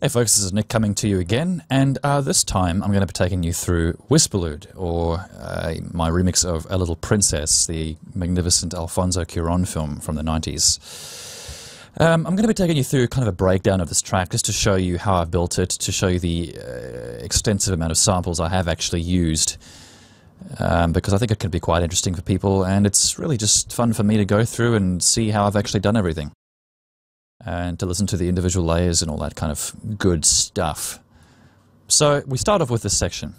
Hey folks, this is Nick coming to you again, and this time I'm going to be taking you through Whisperlude, or my remix of A Little Princess, the magnificent Alfonso Cuarón film from the 90s. I'm going to be taking you through kind of a breakdown of this track, just to show you how I built it, to show you the extensive amount of samples I have actually used, because I think it can be quite interesting for people, and it's really just fun for me to go through and see how I've actually done everything, and to listen to the individual layers and all that kind of good stuff. So we start off with this section.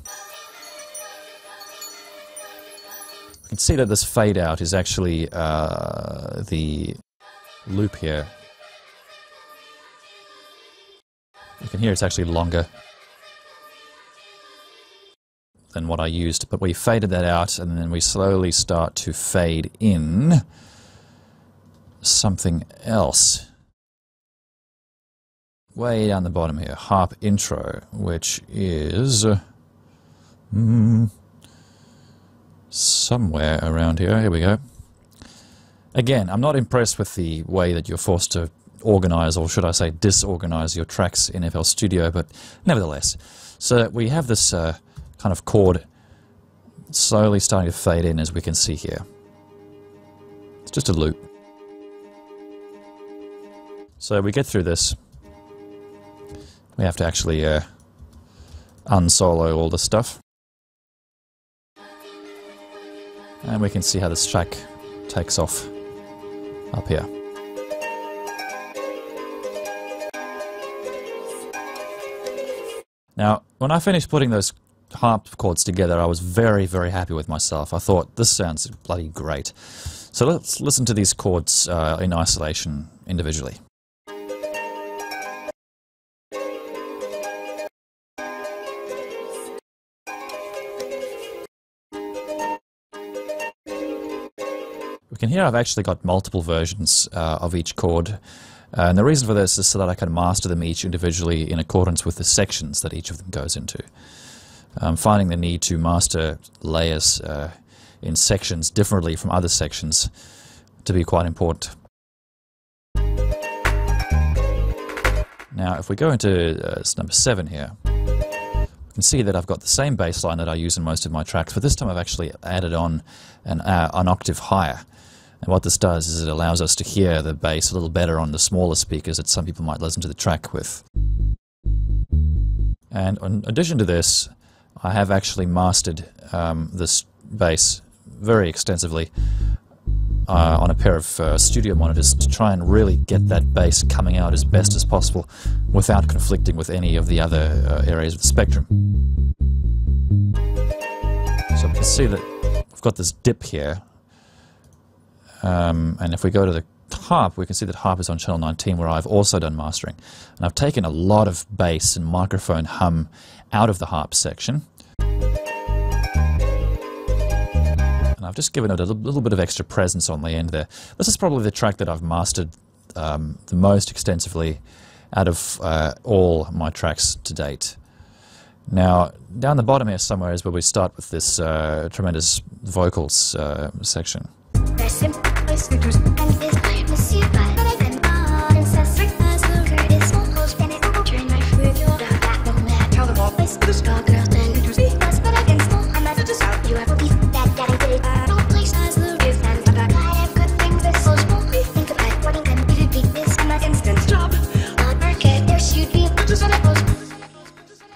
You can see that this fade out is actually the loop here. You can hear it's actually longer than what I used, but we faded that out and then we slowly start to fade in something else. Way down the bottom here, harp intro, which is somewhere around here. Here we go. Again, I'm not impressed with the way that you're forced to organize, or should I say disorganize, your tracks in FL Studio, but nevertheless. So we have this kind of chord slowly starting to fade in, as we can see here. It's just a loop. So we get through this. We have to actually unsolo all this stuff. And we can see how this track takes off up here. Now, when I finished putting those harp chords together, I was very, very happy with myself. I thought, this sounds bloody great. So let's listen to these chords in isolation individually. We can hear I've actually got multiple versions of each chord, and the reason for this is so that I can master them each individually in accordance with the sections that each of them goes into. I'm finding the need to master layers in sections differently from other sections to be quite important. Now if we go into number 7 here, you can see that I've got the same bass line that I use in most of my tracks, but this time I've actually added on an octave higher. And what this does is it allows us to hear the bass a little better on the smaller speakers that some people might listen to the track with. And in addition to this, I have actually mastered this bass very extensively on a pair of studio monitors to try and really get that bass coming out as best as possible without conflicting with any of the other areas of the spectrum. So we can see that we've got this dip here. And if we go to the harp, we can see that harp is on channel 19, where I've also done mastering. And I've taken a lot of bass and microphone hum out of the harp section. And I've just given it a little bit of extra presence on the end there. This is probably the track that I've mastered the most extensively out of all my tracks to date. Now, down the bottom here somewhere is where we start with this tremendous vocals section.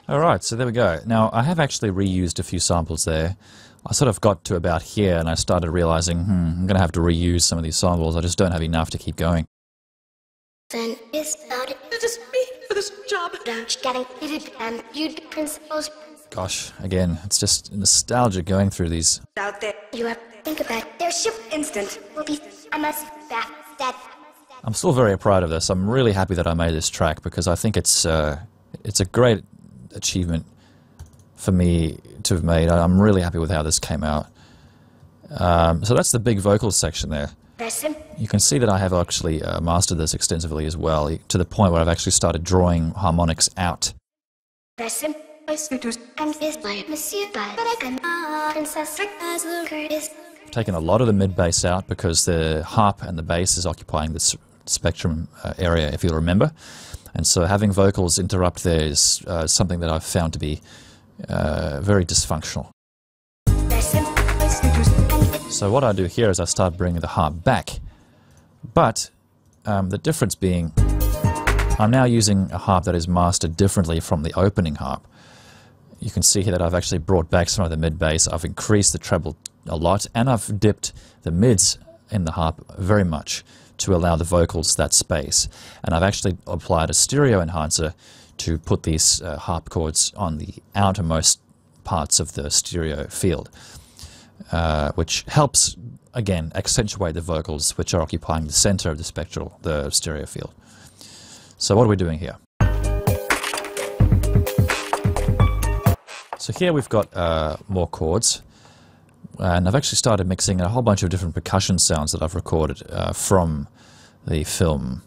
Alright, so there we go. Now, I have actually reused a few samples there. I sort of got to about here and I started realizing, I'm going to have to reuse some of these samples. I just don't have enough to keep going. Then it's about it. Just me for this job. Gosh, again, it's just nostalgia going through these. Out there, you have to think about their ship instant. I must back that. I'm still very proud of this. I'm really happy that I made this track because I think it's a great achievement for me to have made. I'm really happy with how this came out. So that's the big vocals section there. You can see that I have actually mastered this extensively as well, to the point where I've actually started drawing harmonics out. I've taken a lot of the mid bass out because the harp and the bass is occupying this spectrum area, if you'll remember. And so having vocals interrupt there is something that I've found to be very dysfunctional. So what I do here is I start bringing the harp back, but the difference being I'm now using a harp that is mastered differently from the opening harp. You can see here that I've actually brought back some of the mid bass, I've increased the treble a lot, and I've dipped the mids in the harp very much to allow the vocals that space. And I've actually applied a stereo enhancer to put these harp chords on the outermost parts of the stereo field, which helps, again, accentuate the vocals which are occupying the center of the stereo field. So what are we doing here? So here we've got more chords, and I've actually started mixing a whole bunch of different percussion sounds that I've recorded from the film,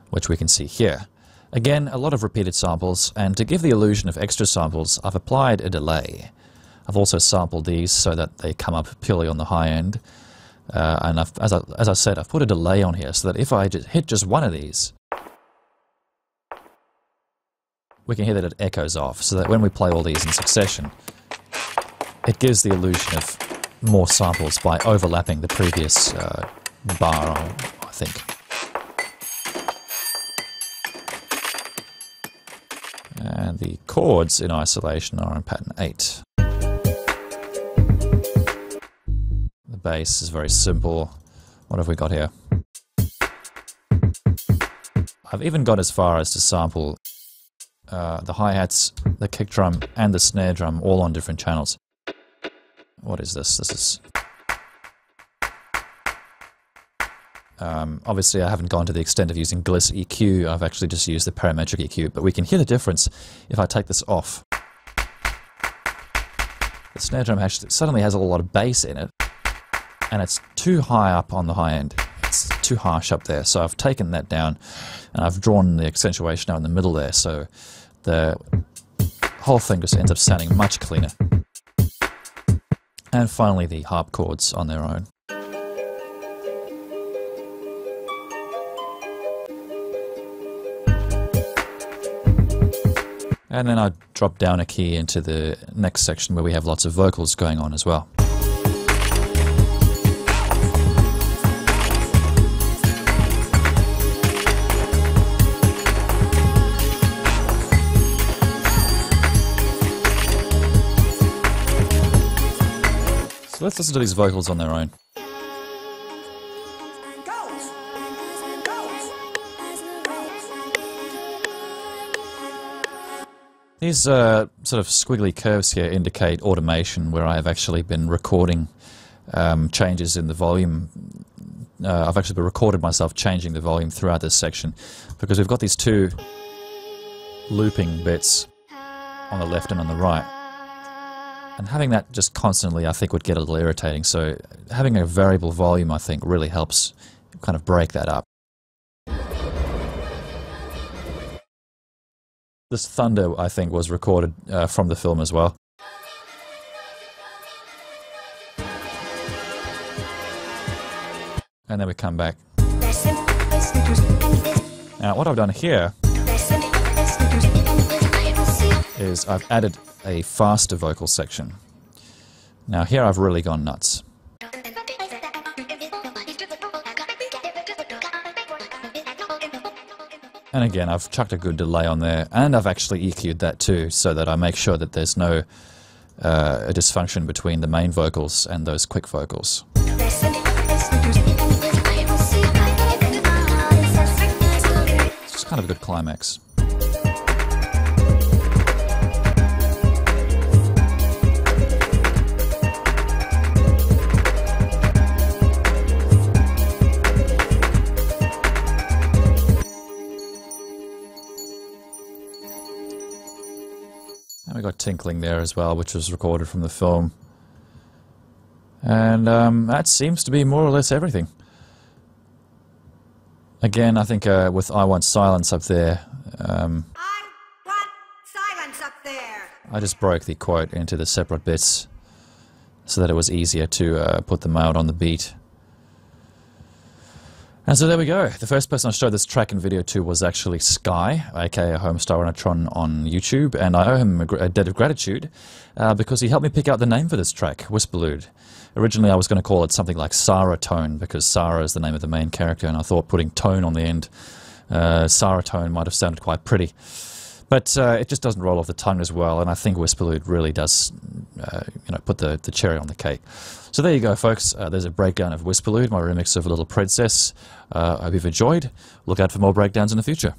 which we can see here. Again, a lot of repeated samples, and to give the illusion of extra samples, I've applied a delay. I've also sampled these so that they come up purely on the high end, and as I said, I've put a delay on here so that if I hit just one of these, we can hear that it echoes off, so that when we play all these in succession, it gives the illusion of more samples by overlapping the previous bar, I think. And the chords in isolation are on pattern 8. The bass is very simple. What have we got here? I've even got as far as to sample the hi-hats, the kick drum, and the snare drum all on different channels. What is this? This is... obviously I haven't gone to the extent of using Gliss EQ, I've actually just used the parametric EQ, but we can hear the difference if I take this off. The snare drum actually suddenly has a lot of bass in it, and it's too high up on the high end. It's too harsh up there, so I've taken that down, and I've drawn the accentuation out in the middle there, so the whole thing just ends up sounding much cleaner. And finally the harp chords on their own. And then I drop down a key into the next section where we have lots of vocals going on as well. So let's listen to these vocals on their own. These sort of squiggly curves here indicate automation, where I have actually been recording changes in the volume. I've actually recorded myself changing the volume throughout this section, because we've got these two looping bits on the left and on the right. And having that just constantly, I think, would get a little irritating. So having a variable volume, I think, really helps kind of break that up. This thunder, I think, was recorded from the film as well. And then we come back. Now, what I've done here is I've added a faster vocal section. Now, here I've really gone nuts. And again, I've chucked a good delay on there, and I've actually EQ'd that too, so that I make sure that there's no dysfunction between the main vocals and those quick vocals. It's kind of a good climax. And we got tinkling there as well, which was recorded from the film. And that seems to be more or less everything. Again, I think with I Want Silence up there, I want silence up there. I just broke the quote into the separate bits so that it was easier to put them out on the beat. And so there we go. The first person I showed this track and video to was actually Sky, aka Homestar Renatron on YouTube, and I owe him a debt of gratitude because he helped me pick out the name for this track, Whisperlude. Originally I was going to call it something like Sarah Tone, because Sarah is the name of the main character, and I thought putting tone on the end, Sarah Tone, might have sounded quite pretty. But it just doesn't roll off the tongue as well, and I think Whisperlude really does put the cherry on the cake. So there you go, folks. There's a breakdown of Whisperlude, my remix of Little Princess. I hope you've enjoyed. Look out for more breakdowns in the future.